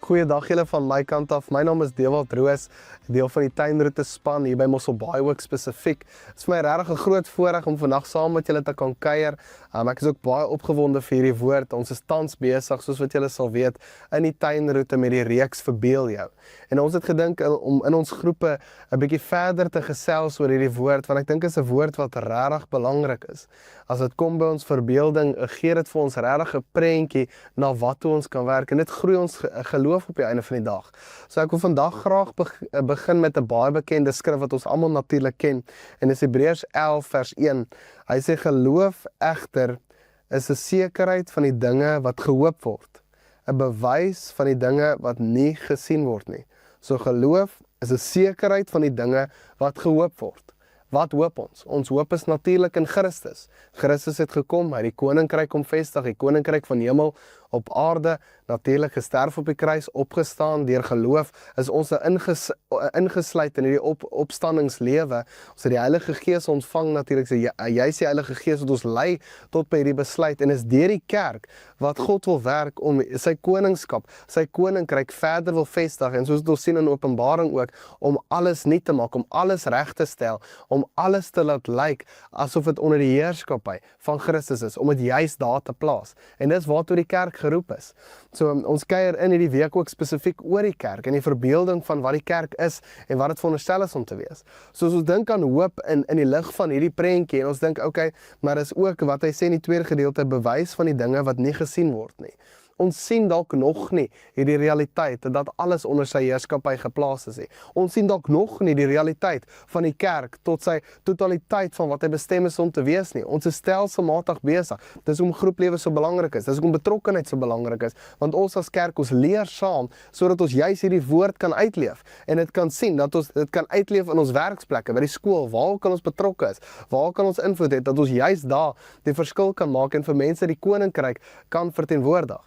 Goeiedag julle van my kant af. My naam is Dewald Roos, deel van die tuinroete span hier by Mosselbaai ook spesifiek. Dit is vir my regtig 'n groot voorreg om vandag saam met julle te kan kuier. Ek is ook baie opgewonde vir hierdie woord. Ons is tans besig, soos wat julle sal weet, in die tuinroete met die reeks Verbeel jou. En ons het gedink om in ons groepe 'n bietjie verder te gesels oor hierdie woord, want ek dink dit is 'n woord wat regtig belangrik is. As dit kom by ons verbeelding, gee dit vir ons regtig 'n prentjie na wat ons kan werk, en dit groei ons geloof op die einde van die dag. So ek wil vandag graag begin met 'n baie bekende skrif wat ons almal natuurlik ken, en dis Hebreërs 11 vers 1. Hy sê geloof egter is 'n sekerheid van die dinge wat gehoop word, 'n bewys van die dinge wat nie gesien word nie. So geloof is 'n sekerheid van die dinge wat gehoop word. Wat hoop ons? Ons hoop is natuurlik in Christus. Christus het gekom, hy die koninkryk kom vestig, die koninkryk van hemel op aarde, natuurlik gesterf op die kruis, opgestaan deur geloof, is ons ingesluit in hierdie opstandingslewe. Ons het die Heilige Gees ontvang natuurlik, jy is die Heilige Gees wat ons lei tot by hierdie besluit, en is deur die kerk wat God wil werk om sy koningskap, sy koninkryk verder wil vestig, en soos ons sien in Openbaring ook, om alles nuut te maak, om alles reg te stel, om alles te laat lyk asof dit onder die heerskappy van Christus is, om dit juist daar te plaas. En dis waartoe die kerk geroep is. So ons kuier in hierdie week ook spesifiek oor die kerk en die verbeelding van wat die kerk is en wat dit veronderstel is om te wees. So as ons dink aan hoop in die lig van hierdie prentjie, en ons dink okay, maar dis ook wat hy sê in die tweede gedeelte, bewys van die dinge wat nie gesien word nie. Ons sien dalk nog nie hierdie realiteit dat alles onder sy heerskappy geplaas is nie. Ons sien dalk nog nie die realiteit van die kerk tot sy totaliteit van wat hy bestem is om te wees nie. Ons is stelselmatig besig. Dis hoekom groeplewe so belangrik is. Dis hoekom betrokkenheid so belangrik is. Want ons as kerk, ons leer saam sodat ons juis hierdie woord kan uitleef en dit kan sien dat ons dit kan uitleef in ons werksplekke, by die skool, waar kan ons betrokke is, waar kan ons invloed hê, dat ons juis daar die verskil kan maak en vir mense die koninkryk kan verteenwoordig.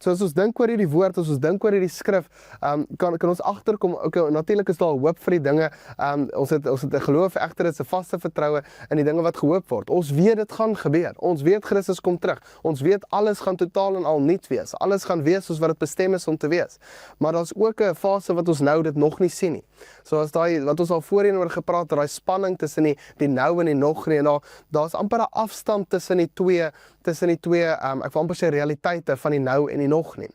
So as ons dink oor hierdie woord, as ons dink oor hierdie skrif, kan ons agterkom, okay, natuurlik is daar hoop vir die dinge, ons het 'n geloof egter, dit is 'n vaste vertroue in die dinge wat gehoop word. Ons weet dit gaan gebeur, ons weet Christus kom terug, ons weet alles gaan totaal en al nuut wees, alles gaan wees soos wat dit bestem is om te wees. Maar daar's ook 'n fase wat ons nou dit nog nie sien nie. So as daai, wat ons al voorheen oor gepraat het, daai spanning tussen die nou en die nog nie, en daar's amper 'n afstand tussen die twee, ek wil amper sê realiteite van die nou en die nog nie.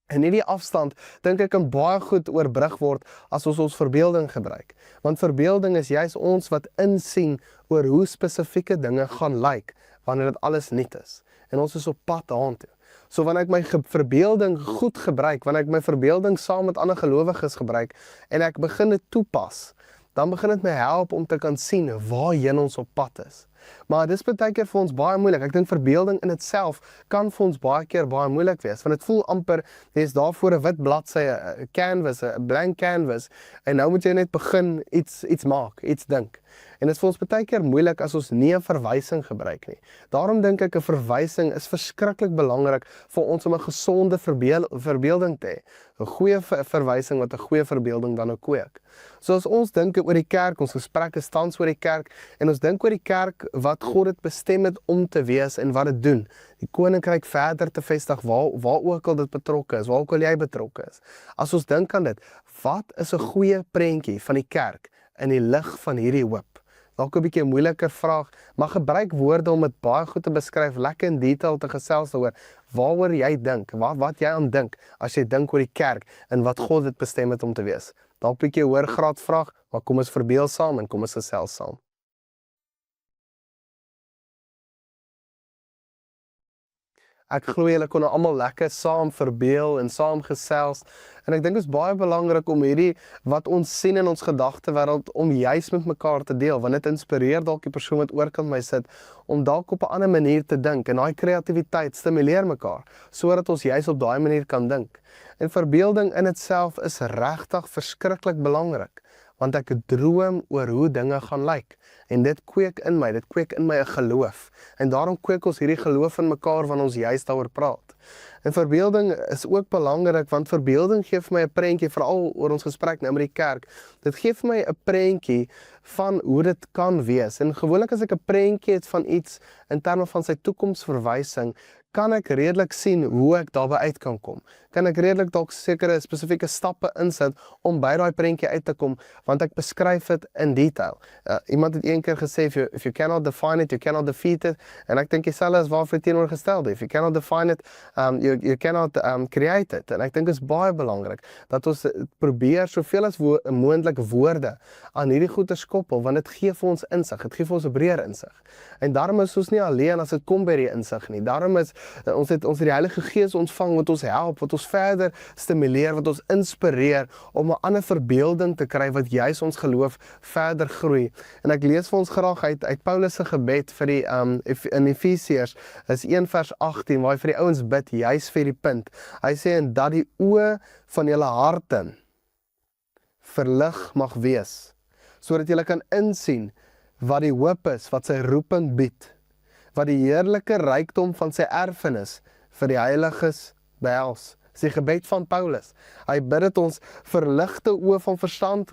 En hierdie afstand, dink ek, kan baie goed oorbrug word as ons verbeelding gebruik. Want verbeelding is juist ons wat insien oor hoe spesifieke dinge gaan lyk wanneer dit alles nuut is. En ons is op pad daartoe. So wanneer ek my verbeelding goed gebruik, wanneer ek my verbeelding saam met ander gelowiges gebruik, en ek begin dit toepas, dan begin dit my help om te kan sien waarheen ons op pad is. Maar dis baie keer vir ons baie moeilik. Ek dink verbeelding in itself kan vir ons baie keer baie moeilik wees, want dit voel amper, jy is daar voor 'n wit bladsy, 'n canvas, 'n blank canvas, en nou moet jy net begin iets maak, iets dink. En dit is vir ons baie keer moeilik as ons nie 'n verwysing gebruik nie. Daarom dink ek 'n verwysing is verskriklik belangrik vir ons om 'n gesonde verbeelding te hê. 'n Goeie verwysing wat 'n goeie verbeelding dan ook kweek. So as ons dink oor die kerk, ons gesprekke tans oor die kerk, en ons dink oor die kerk wat God het bestem het om te wees en wat dit doen, die koninkryk verder te vestig, waar ook al dit betrokke is, waar ook al jy betrokke is. As ons dink aan dit, wat is 'n goeie prentjie van die kerk in die lig van hierdie hoop? Dalk 'n bietjie 'n moeiliker vraag, maar gebruik woorde om dit baie goed te beskryf, lekker in detail te gesels daaroor, waaroor jy dink, wat jy aan dink, as jy dink oor die kerk, en wat God dit bestem het om te wees. Dalk 'n bietjie hoër graad vraag, maar kom ons verbeel saam en kom ons gesels saam. Ek glo julle kon nou almal lekker saam verbeel en saam gesels, en ek dink dit is baie belangrik om hierdie wat ons sien in ons gedagtewêreld om juis met mekaar te deel, want dit inspireer dalk die persoon wat oorkant my sit om dalk op 'n ander manier te dink, en daai kreatiwiteit stimuleer mekaar sodat ons juis op daai manier kan dink. En verbeelding in itself is regtig verskriklik belangrik, want ek droom oor hoe dinge gaan lyk. En dit kweek in my 'n geloof. En daarom kweek ons hierdie geloof in mekaar wanneer ons juist daaroor praat. En verbeelding is ook belangrik, want verbeelding gee vir my 'n prentjie, veral oor ons gesprek nou met die kerk. Dit gee vir my 'n prentjie van hoe dit kan wees. En gewoonlik as ek 'n prentjie het van iets in terme van sy toekomsverwysing, kan ek redelik sien hoe ek daarby uit kan kom. Kan ek redelik dalk sekere spesifieke stappe insit om by daai prentjie uit te kom, want ek beskryf dit in detail. Iemand het een keer gesê, if you cannot define it, you cannot defeat it, en ek dink dieselfde is waarvoor teenoorgestelde. If you cannot define it, you cannot create it. En ek dink dit is baie belangrik dat ons probeer soveel as moontlik woorde aan hierdie goeie koppel, want dit gee vir ons insig, dit gee vir ons 'n breër insig. En daarom is ons nie alleen as dit kom by die insig nie. Daarom is ons het die Heilige Gees ontvang wat ons help, wat ons verder stimuleer, wat ons inspireer om 'n ander verbeelding te kry wat juis ons geloof verder groei. En ek lees vir ons graag uit Paulus se gebed vir die in Efesiërs, is 1 vers 18 waar hy vir die ouens bid juis vir die punt. Hy sê en dat die oë van julle harte verlig mag wees, sodat julle kan insien wat die hoop is wat sy roeping bied, wat die heerlike rykdom van sy erfenis vir die heiliges behels. Dis die gebed van Paulus. Hy bid dat ons verligte oë van verstand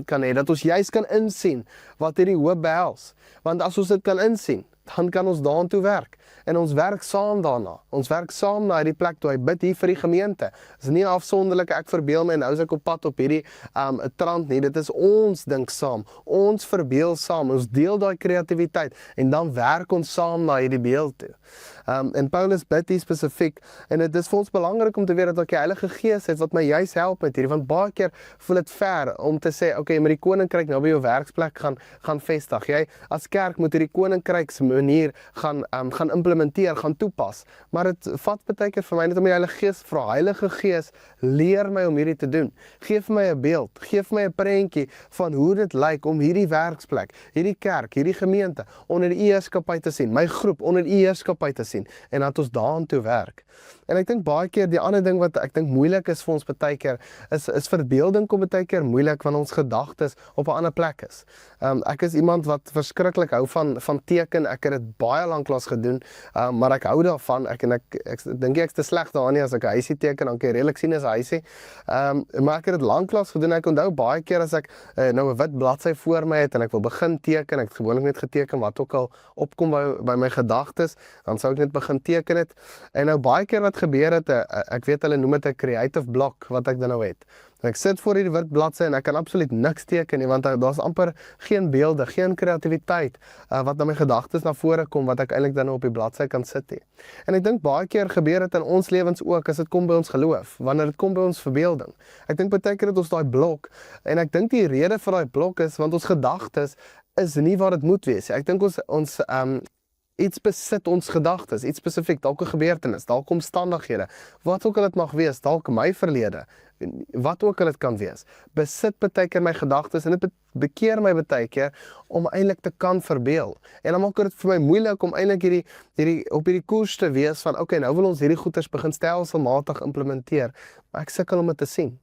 kan hê, dat ons juis kan insien wat hierdie hoop behels. Want as ons dit kan insien, dan kan ons daartoe werk. En ons werk saam daarna. Ons werk saam na hierdie plek toe. Hy bid hier vir die gemeente. Dis nie afsonderlik, ek verbeel my en nou is ek op pad op hierdie trant nie. Dit is ons dink saam. Ons verbeel saam. Ons deel daai kreatiwiteit en dan werk ons saam na hierdie beeld toe. En Paulus bid hier spesifiek, en dit is vir ons belangrik om te weet dat ek die Heilige Gees het wat my juis help met hierdie, want baie keer voel dit ver om te sê, okay, met die koninkryk nou by jou werksplek gaan vestig. Jy as kerk moet hierdie koninkryks manier gaan implementeer, gaan toepas. Maar dit vat baie keer vir my net om die Heilige Gees vra, Heilige Gees, leer my om hierdie te doen. Geef my 'n beeld, geef my 'n prentjie van hoe dit lyk om hierdie werksplek, hierdie kerk, hierdie gemeente onder u heerskappy te sien, my groep onder u heerskappy te sien, en dat ons daartoe werk. En ek dink baie keer, die ander ding wat ek dink moeilik is vir ons baie keer, is verbeelding kom baie keer moeilik, want ons gedagtes op 'n ander plek is. Ek is iemand wat verskriklik hou van teken, ek het dit baie lanklaas gedoen, maar ek hou daarvan, ek dink ek's te sleg daarin as ek 'n huisie teken, dan kan jy redelik sien as 'n huisie. Maar ek het dit lanklaas gedoen, ek onthou baie keer as ek nou 'n wit bladsy voor my het, en ek wil begin teken, ek het gewoonlik net geteken wat ook al opkom by my gedagtes, dan sou ek net begin teken het, en nou baie keer wat gebeur het, ek weet hulle noem dit 'n creative block, wat ek dan nou het. Ek sit voor hierdie wit bladsy en ek kan absoluut niks teken nie, want daar's amper geen beelde, geen kreatiwiteit wat na my gedagtes na vore kom, wat ek eintlik dan op die bladsy kan sit hê. En ek dink baie keer gebeur dit in ons lewens ook, as dit kom by ons geloof, wanneer dit kom by ons verbeelding. Ek dink baie keer het ons daai blok, en ek dink die rede vir daai blok is, want ons gedagtes is nie waar dit moet wees. Ek dink ons iets besit ons gedagtes, iets spesifiek, dalk 'n gebeurtenis, dalk omstandighede, wat ook al dit mag wees, dalk my verlede, wat ook al dit kan wees, besit baie keer my gedagtes, en dit bekeer my baie keer om eintlik te kan verbeel. En dan maak dit vir my moeilik om eintlik op hierdie koers te wees van, okay, nou wil ons hierdie goeders begin stelselmatig implementeer, maar ek sukkel om dit te sien.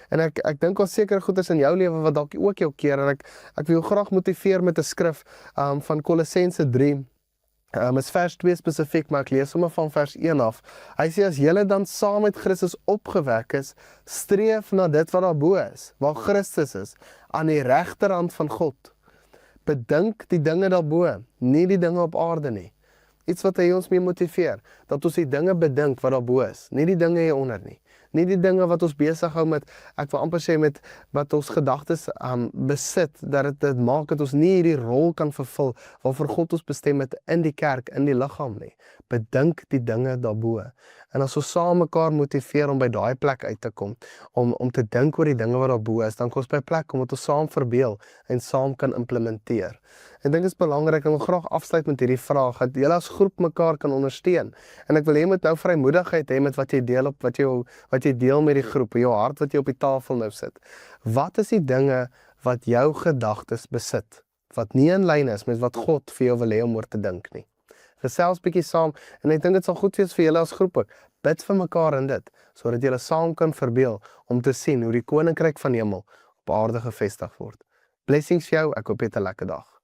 En ek dink ons sekere goeders in jou lewe wat dalk ook jou keer, en ek wil graag motiveer met 'n skrif van Kolossense 3, is vers 2 spesifiek, maar ek lees sommer van vers 1 af. Hy sê, as julle dan saam met Christus opgewek is, streef na dit wat daarbo is, waar Christus is, aan die regterhand van God. Bedink die dinge daarbo, nie die dinge op aarde nie. Iets wat hy ons mee motiveer, dat ons die dinge bedink wat daarbo is, nie die dinge hieronder nie. Nie die dinge wat ons besig hou met, ek wil amper sê met wat ons gedagtes besit, dat dit maak dat ons nie hierdie rol kan vervul, waarvoor God ons bestem het in die kerk, in die liggaam nie. Bedink die dinge daarbo. En as ons saam mekaar motiveer om by daai plek uit te kom, om te dink oor die dinge wat daarbo is, dan kom ons by 'n plek om dit ons saam verbeel en saam kan implementeer. Ek dink dit is belangrik, en ek wil graag afsluit met hierdie vraag, dat julle as groep mekaar kan ondersteun. En ek wil hê jy moet nou vrymoedigheid hê met wat jy deel wat jy deel met die groep, jou hart wat jy op die tafel nou sit. Wat is die dinge wat jou gedagtes besit, wat nie in lyn is met wat God vir jou wil hê om oor te dink nie? Gesels bietjie saam, en ek dink dit sal goed wees vir julle as groep ook. Bid vir mekaar in dit, sodat julle saam kan verbeel om te sien hoe die koninkryk van hemel op aarde gevestig word. Blessings vir jou, ek hoop jy het 'n lekker dag.